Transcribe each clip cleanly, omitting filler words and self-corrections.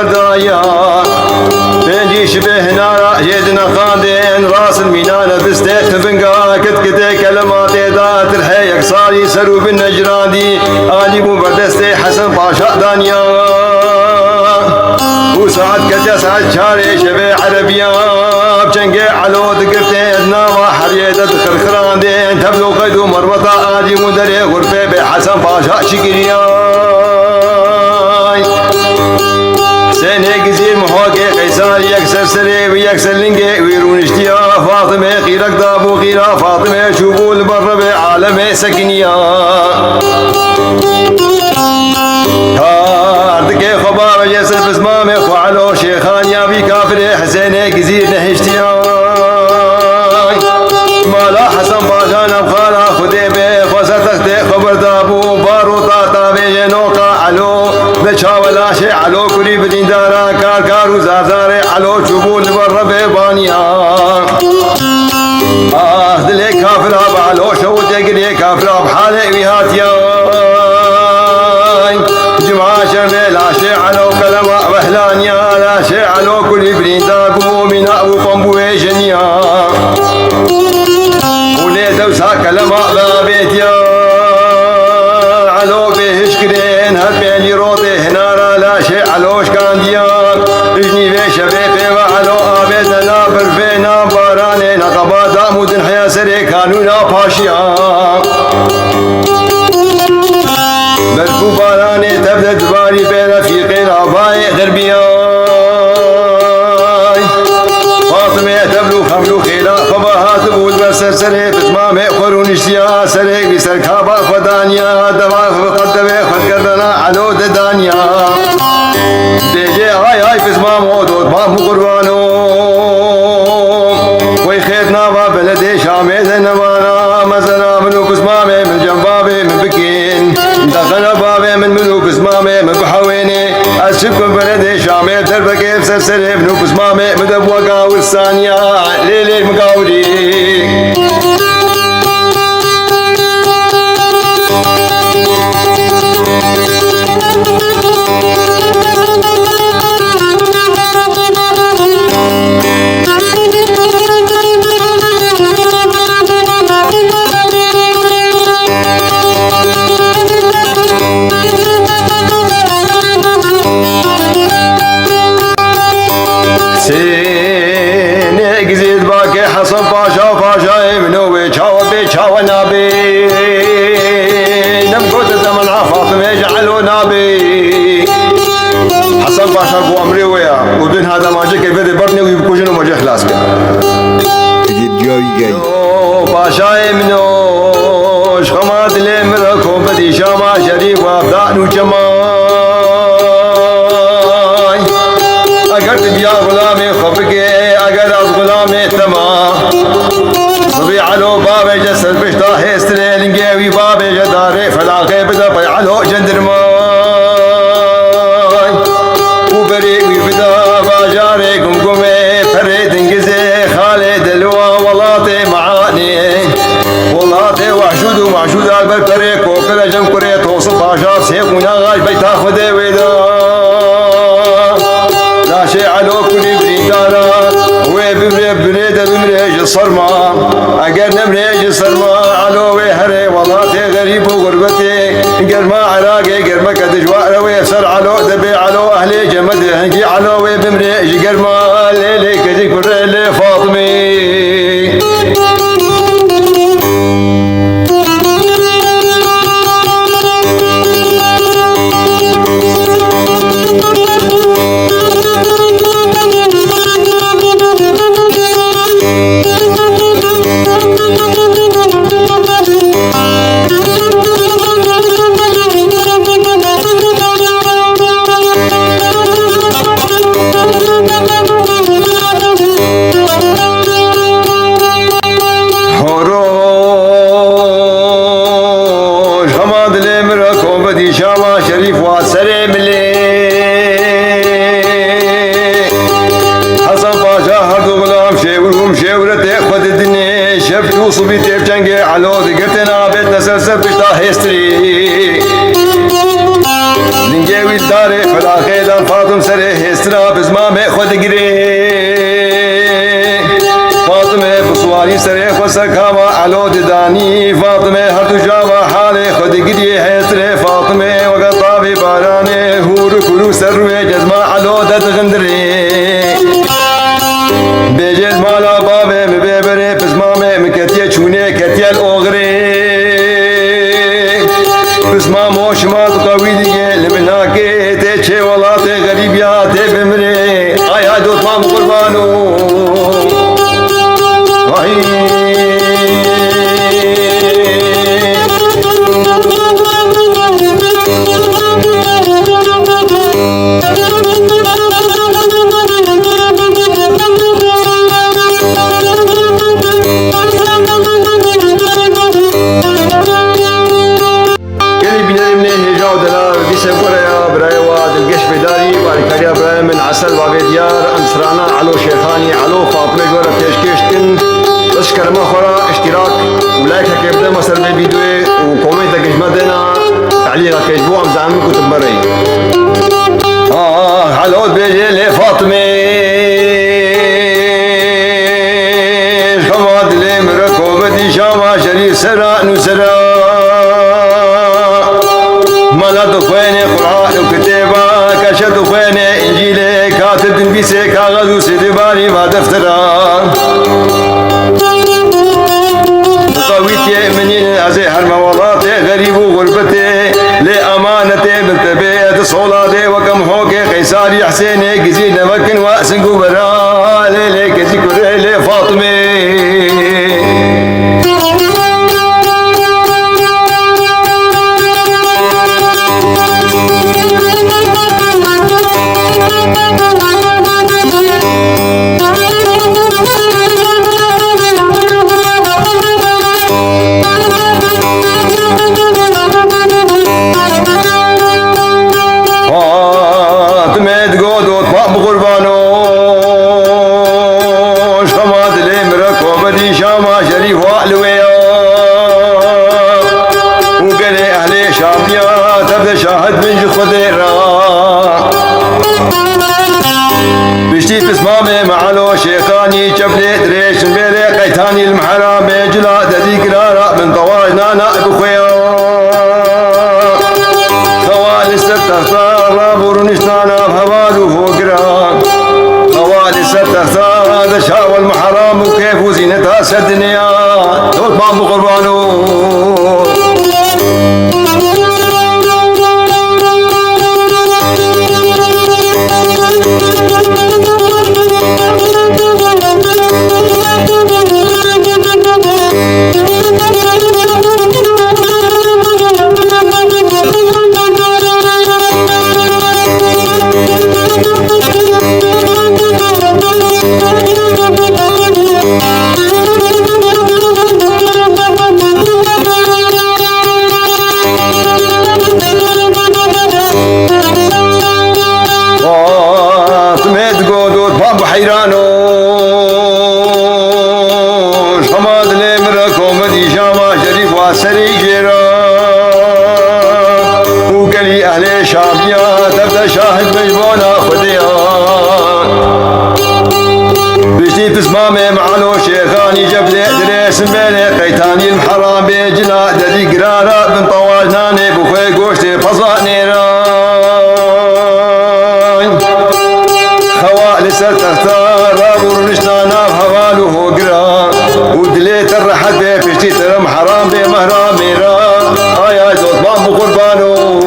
بردايا بنجي شبه نارا جيدنا خاندين راس المينان بستيت بنقا كتكتي كلمات ذات الحيك صاري سرو بالنجرادي آلي بردستي حسن باشا دانيا وسعد كتسعد شاري شبه عربيا بجنقي علو ذكرتي ناما حريدة خرخران دين تبلو قيدو مربطة آدي مدري غرفة بحسن باشا شكريا سنة قزير محاكي قيسار يكسر سري ويكسر لنقي ويرون اشتيا فاطمة خيرك دابو خيرا فاطمة شوفوا البر بعالم سكنيا هاردك خبار يسر بزمامي خوالو شيخان يا بي كافر حسين قزير نهشتيا مالا حسن باشانا بخالا خدي بي فستختي خبر دابو بارو طاطا بي جنوكا علو بچاولا شي علو كري بدين دارا كار كارو زارزاري علو شبول بر بيبانيا دلي كافر علو شو تقري كافر بحالي ويهاتيا جمعة شمي لا شي علو كلمة بهلانيا لا شي علو كري بدين داقو من أبو قنبوي جنيا وليت وسا كلمة بابيتيا علو بهشكرين هبيني روضي هنارا لا شيء علوش كان ديان اجني في شبيبي وعلو آبيدنا برفينا باراني نقباتا مدن حيا سري كانونا باشيا برفو باراني تبدأ دباري برفيقين عباي غربيا فاطمة تبلو خملو خيلا خباهات بود بسر سري بتمامي خورون اشتيا سري بسر كابا خدانيا دماغ بقدمي خد كردنا علو ددانيا بيجي هاي بتمامو دود بامو قربانو ويخيطنا بلدي شامي زنوانا مزنا منو بسمامي من جنبابي من بكين دخل بابي من منو بسمامي من بحويني أشبكم بلدي شامي دربكي بسر سري منو بسمامي مدبوكا والثانية ليلي المقاولي حسن باشا باشا منو بيشاو بيشاو نابي نمكوت الزمن فاطمة جعلوا نابي حسن باشا ابو امري ويا وبين هذا ما جاك يبدي برني ويبكوشنو ما جا خلاص جاي باشا منو شخمات لي مركو بدي شاما شريف وابدان وجمال اقرت بيا غلامي خبقي اقر از غلامي تمام علو بابي جسد بشتا هستري لنقيوي بابي جداري فلاقي بدا بيعلو جندرماي وبريقي بدا باجاري قمقمي فريد انقزي خالد الوا والله معاني والله وحشود ومعشود البركري كوكرا جنكري توصل باشا سيقونا غاش بيتا خدي ويدا لا شي علو كل بريدانا بمريج الصرمة أقر نمريج الصرمة علو ويهري والله غريب وغربتي قرما عراقي قرما كدجوار ويسر علو دبي علو أهلي جمد هنجي علو بمريج قرما ليلي كدي كريلي فاطمي صبي تبجنجي علو ذكرتنا بيت نسلسل بشتا هيستري لنجيوي الداري فلاخي دا فاطم سره استرا بزمام خود گری فاطمه بسواری سره خود سکاوا علو ددانی فاطمه هر تو جاوا حال خود گری هستره فاطمه وقت طابی بارانه هور کرو سر روی جزما علو دد غندری بجد مالا بابه مببره بزمامه مکتیه چونه کتیل اوغری بزمامو شمال قوی دیگه لبناکه ته چه ولات غریبیات بمره آیا دوتمام قربانو عسل بابي ديار انصرانا علو شيخاني علو فاطمه جورا تشكيشتن اشكر مخرا اشتراك ولايك كيبدا مصر بالفيديو وكومنت كجمدنا تعليق كجبو ام زعمكم تبري علو بيجي لفاطمه خماد لي مركو بدي شاما شريف سرا نسرا ملد خويني قرآن وكتابا كشد خويني انجيلي كاتب تنبيسي كاغذ وسيدباني ما دفترا طويتي منين ازي حرموالاتي غريب وغربتي لأمانتي بنت بيت صولاتي وكم حوكي قيساري حسيني قزي نمكن واسنقو برا ليلي كزي كريلي فاطمي شاهد من خديرا بشتي بسمامي معلو شيخاني جبلي دريش مبيلي قيتاني المحرام جلا ددي قرارا من طواجنا نائب خويا خوالي ستختار بورنشتانا بهوالو فوقرا خوالي ستختار هذا شاو المحرام وكيف وزينتها سدنيا دوت بابو قربانو حيرانو شماد لي مركو مدي شاما شريف واسري جيرا وقلي اهل شاميا تبدا شاهد مجبونا خديا بشتي بسمامي معلو شيخاني جبلي دريس مبيلي قيتاني المحرام بجلا ددي قرارا بن طواجناني بخوي قوشتي فصاني لسه تختار ورنشتانا بهوالو هوقرا ودليت الرحت بفشتي ترم حرام بمهرام ميرا آيا دوت بامو قربانو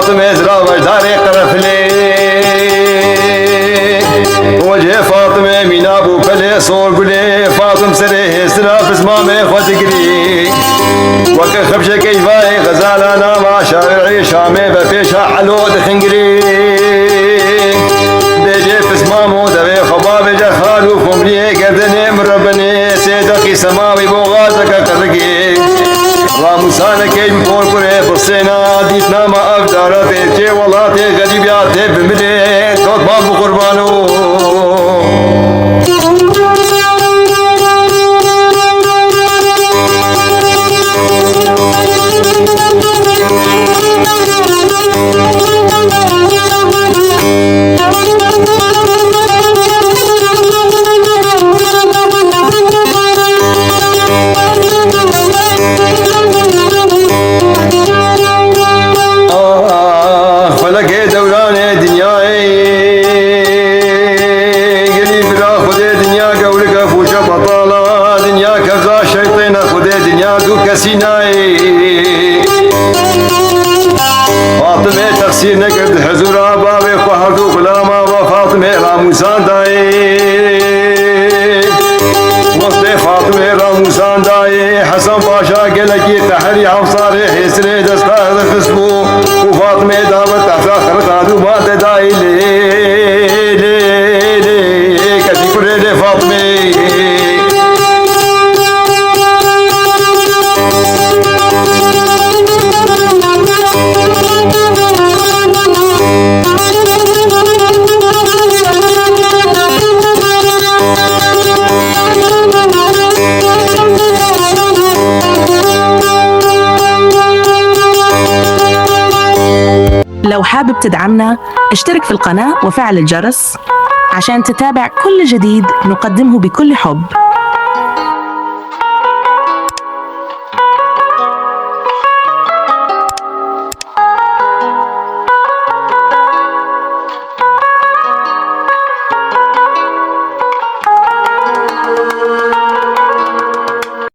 فاطمه ازرا وجداري قرف لي وجه فاطمه مينا ابو فلي صور قلي فاطم سري اسرا بزمامي خوتقري وك خبشه كيفاي غزالانا ما شارعي شامي بفيشا حلو دخنقري بيجي بزمامو دوي خباب جخال وفمري قدني من ربني سيدقي سماوي بوغازك كذكي راموسان كيم فور كره بسنا ديتنا ما أفدارات تي ولات غريبيات بمري توت باب قربانو فلك دوران دنياي قلي بلا خدي دنيا قولك فوش بطالة دنيا كفزا شيطين خدي دنيا دو كسيناي فاطمة تقصير نكرد حزورا بابي قهردو غلاما وفاطمة راموسان داي وقت فاطمة راموسان داي حسن باشا قلقي تحري حفصاري حسري دستار خسبو وفاطمة دابت تحتا خرقادو ما تداي لي كتي كره لي فاطمة لو حابب تدعمنا اشترك في القناة وفعل الجرس عشان تتابع كل جديد نقدمه بكل حب.